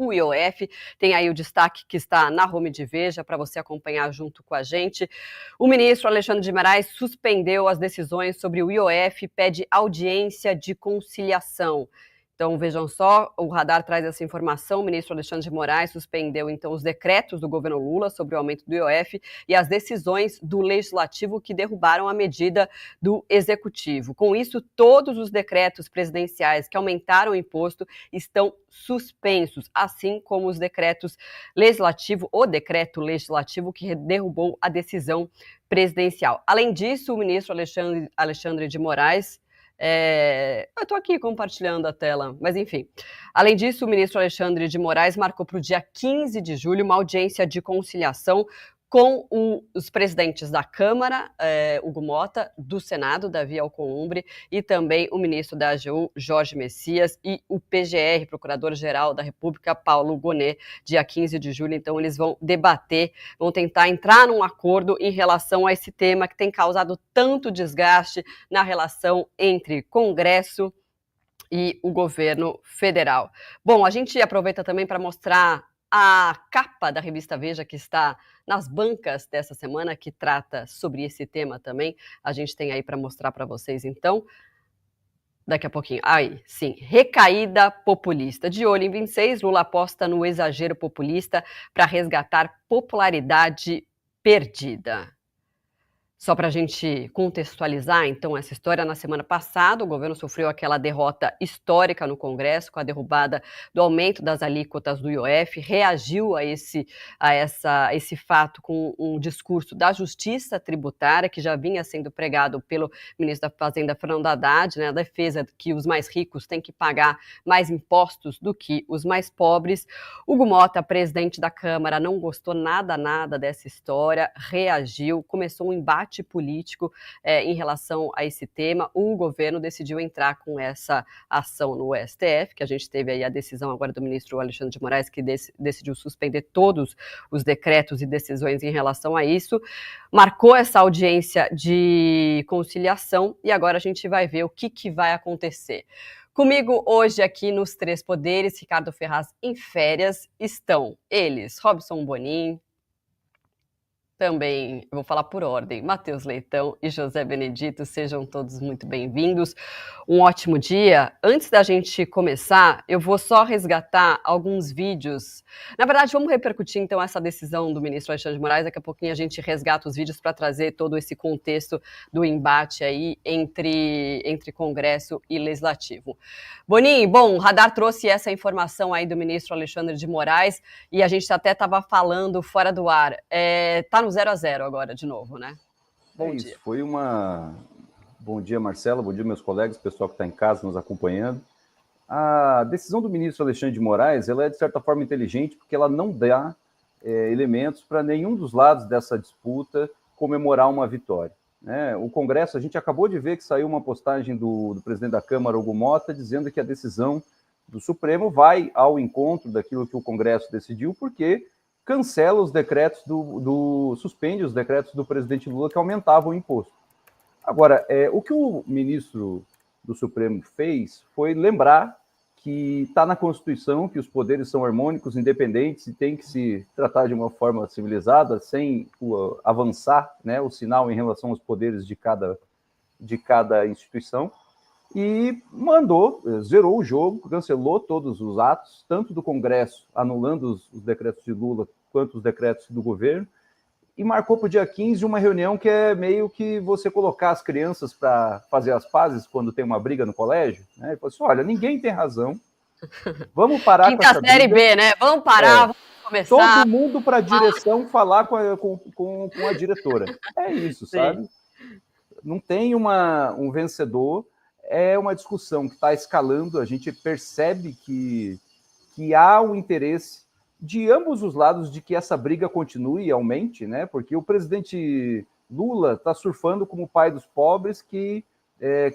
o IOF. Tem aí o destaque que está na home de Veja para você acompanhar junto com a gente. O ministro Alexandre de Moraes suspendeu as decisões sobre o IOF, pede audiência de conciliação. Então, vejam só, o Radar traz essa informação. O ministro Alexandre de Moraes suspendeu, então, os decretos do governo Lula sobre o aumento do IOF e as decisões do Legislativo que derrubaram a medida do Executivo. Com isso, todos os decretos presidenciais que aumentaram o imposto estão suspensos, assim como os decretos legislativos, o decreto legislativo que derrubou a decisão presidencial. Além disso, o ministro Alexandre de Moraes eu estou aqui compartilhando a tela, mas enfim. Além disso, o ministro Alexandre de Moraes marcou para o dia 15 de julho uma audiência de conciliação com os presidentes da Câmara, Hugo Mota, do Senado, Davi Alcolumbre, e também o ministro da AGU, Jorge Messias, e o PGR, Procurador-Geral da República, Paulo Gonet, dia 15 de julho. Então, eles vão debater, vão tentar entrar num acordo em relação a esse tema que tem causado tanto desgaste na relação entre Congresso e o governo federal. Bom, a gente aproveita também para mostrar a capa da revista Veja, que está nas bancas dessa semana, que trata sobre esse tema também. A gente tem aí para mostrar para vocês, então, daqui a pouquinho. Aí, sim, recaída populista. De olho em 26, Lula aposta no exagero populista para resgatar popularidade perdida. Só para a gente contextualizar, então, essa história, na semana passada, o governo sofreu aquela derrota histórica no Congresso, com a derrubada do aumento das alíquotas do IOF, reagiu a esse fato com um discurso da justiça tributária, que já vinha sendo pregado pelo ministro da Fazenda, Fernando Haddad, né, a defesa de que os mais ricos têm que pagar mais impostos do que os mais pobres. Hugo Mota, presidente da Câmara, não gostou nada dessa história, reagiu, começou um embate político em relação a esse tema. O governo decidiu entrar com essa ação no STF, que a gente teve aí a decisão agora do ministro Alexandre de Moraes, que decidiu suspender todos os decretos e decisões em relação a isso, marcou essa audiência de conciliação e agora a gente vai ver o que vai acontecer. Comigo hoje aqui nos Três Poderes, Ricardo Ferraz em férias, estão eles, Robson Bonin, também, eu vou falar por ordem, Matheus Leitão e José Benedito, sejam todos muito bem-vindos. Um ótimo dia. Antes da gente começar, eu vou só resgatar alguns vídeos. Na verdade, vamos repercutir então essa decisão do ministro Alexandre de Moraes, daqui a pouquinho a gente resgata os vídeos para trazer todo esse contexto do embate aí entre Congresso e Legislativo. Boninho, bom, o Radar trouxe essa informação aí do ministro Alexandre de Moraes e a gente até estava falando fora do ar. Tá no 0-0 agora, de novo, né? Bom dia. Isso, foi uma... Bom dia, Marcela, bom dia, meus colegas, pessoal que está em casa nos acompanhando. A decisão do ministro Alexandre de Moraes, ela é, de certa forma, inteligente, porque ela não dá elementos para nenhum dos lados dessa disputa comemorar uma vitória, né? O Congresso, a gente acabou de ver que saiu uma postagem do presidente da Câmara, Hugo Mota, dizendo que a decisão do Supremo vai ao encontro daquilo que o Congresso decidiu, porque cancela os decretos suspende os decretos do presidente Lula que aumentavam o imposto. Agora, o que o ministro do Supremo fez foi lembrar que está na Constituição que os poderes são harmônicos, independentes e tem que se tratar de uma forma civilizada, sem avançar, né, o sinal em relação aos poderes de cada instituição. E zerou o jogo, cancelou todos os atos, tanto do Congresso, anulando os decretos de Lula, quanto os decretos do governo, e marcou para o dia 15 uma reunião que é meio que você colocar as crianças para fazer as pazes quando tem uma briga no colégio, né? Ele falou assim, olha, ninguém tem razão, vamos parar com essa briga. Quinta série B, né? Vamos parar, vamos começar. Todo mundo para a direção falar com a diretora. É isso, Sim. sabe? Não tem um vencedor. É uma discussão que está escalando, a gente percebe que há um interesse de ambos os lados de que essa briga continue e aumente, né? Porque o presidente Lula está surfando como o pai dos pobres, que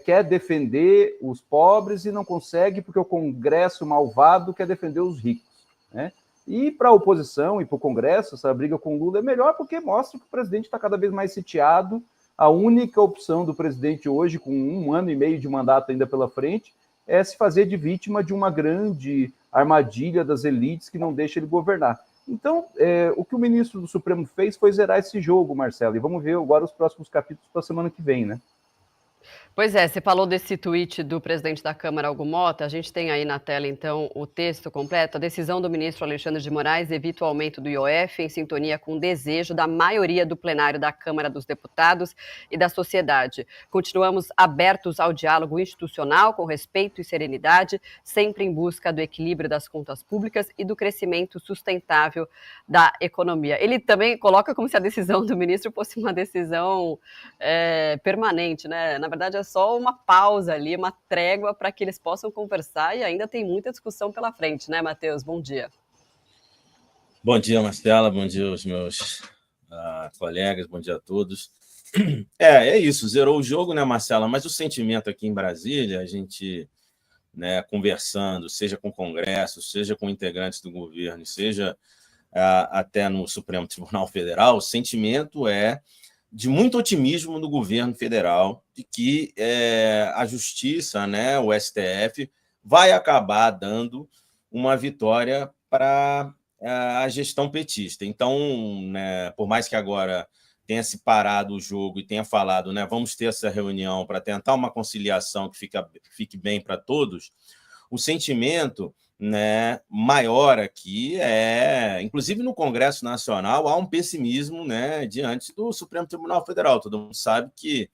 quer defender os pobres e não consegue porque o Congresso malvado quer defender os ricos, né? E para a oposição e para o Congresso, essa briga com Lula é melhor porque mostra que o presidente está cada vez mais sitiado. A única opção do presidente hoje, com 1 ano e meio de mandato ainda pela frente, é se fazer de vítima de uma grande armadilha das elites que não deixa ele governar. Então, o que o ministro do Supremo fez foi zerar esse jogo, Marcelo, e vamos ver agora os próximos capítulos para a semana que vem, né? Pois é, você falou desse tweet do presidente da Câmara, Hugo Mota. A gente tem aí na tela, então, o texto completo. A decisão do ministro Alexandre de Moraes evita o aumento do IOF em sintonia com o desejo da maioria do plenário da Câmara dos Deputados e da sociedade. Continuamos abertos ao diálogo institucional com respeito e serenidade, sempre em busca do equilíbrio das contas públicas e do crescimento sustentável da economia. Ele também coloca como se a decisão do ministro fosse uma decisão permanente, né? Na verdade, é só uma pausa ali, uma trégua para que eles possam conversar e ainda tem muita discussão pela frente, né, Matheus? Bom dia. Bom dia, Marcela, bom dia aos meus colegas, bom dia a todos. É isso, zerou o jogo, né, Marcela? Mas o sentimento aqui em Brasília, a gente, né, conversando, seja com o Congresso, seja com integrantes do governo, seja até no Supremo Tribunal Federal, o sentimento é de muito otimismo do governo federal, de que a Justiça, né, o STF, vai acabar dando uma vitória para a gestão petista. Então, né, por mais que agora tenha se parado o jogo e tenha falado, né, vamos ter essa reunião para tentar uma conciliação que fique bem para todos, o sentimento, né, maior aqui inclusive no Congresso Nacional, há um pessimismo, né, diante do Supremo Tribunal Federal. Todo mundo sabe que,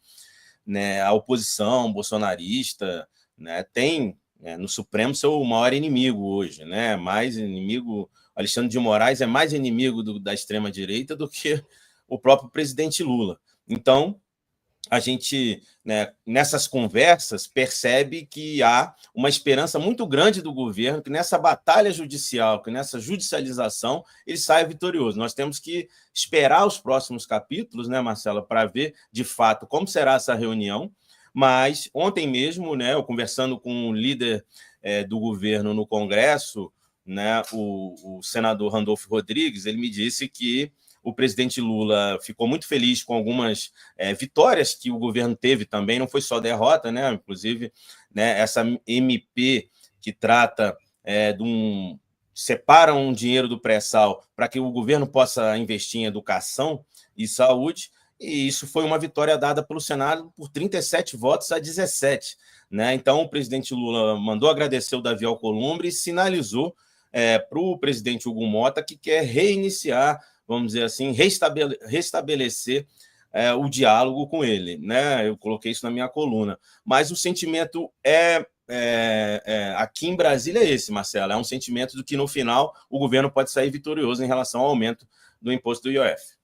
né, a oposição bolsonarista, né, tem, né, no Supremo seu maior inimigo hoje, né, mais inimigo. Alexandre de Moraes é mais inimigo da extrema-direita do que o próprio presidente Lula. Então, a gente, né, nessas conversas, percebe que há uma esperança muito grande do governo que nessa batalha judicial, que nessa judicialização, ele saia vitorioso. Nós temos que esperar os próximos capítulos, né, Marcela, para ver, de fato, como será essa reunião. Mas ontem mesmo, né, eu conversando com o líder do governo no Congresso, né, o senador Randolfo Rodrigues, ele me disse que o presidente Lula ficou muito feliz com algumas vitórias que o governo teve também, não foi só derrota, né? Inclusive, né, essa MP que trata separa um dinheiro do pré-sal para que o governo possa investir em educação e saúde, e isso foi uma vitória dada pelo Senado por 37 votos a 17. Né? Então, o presidente Lula mandou agradecer o Davi Alcolumbre e sinalizou para o presidente Hugo Mota que quer reiniciar, vamos dizer assim, restabelecer o diálogo com ele, né? Eu coloquei isso na minha coluna. Mas o sentimento aqui em Brasília é esse, Marcelo, é um sentimento de que, no final, o governo pode sair vitorioso em relação ao aumento do imposto do IOF.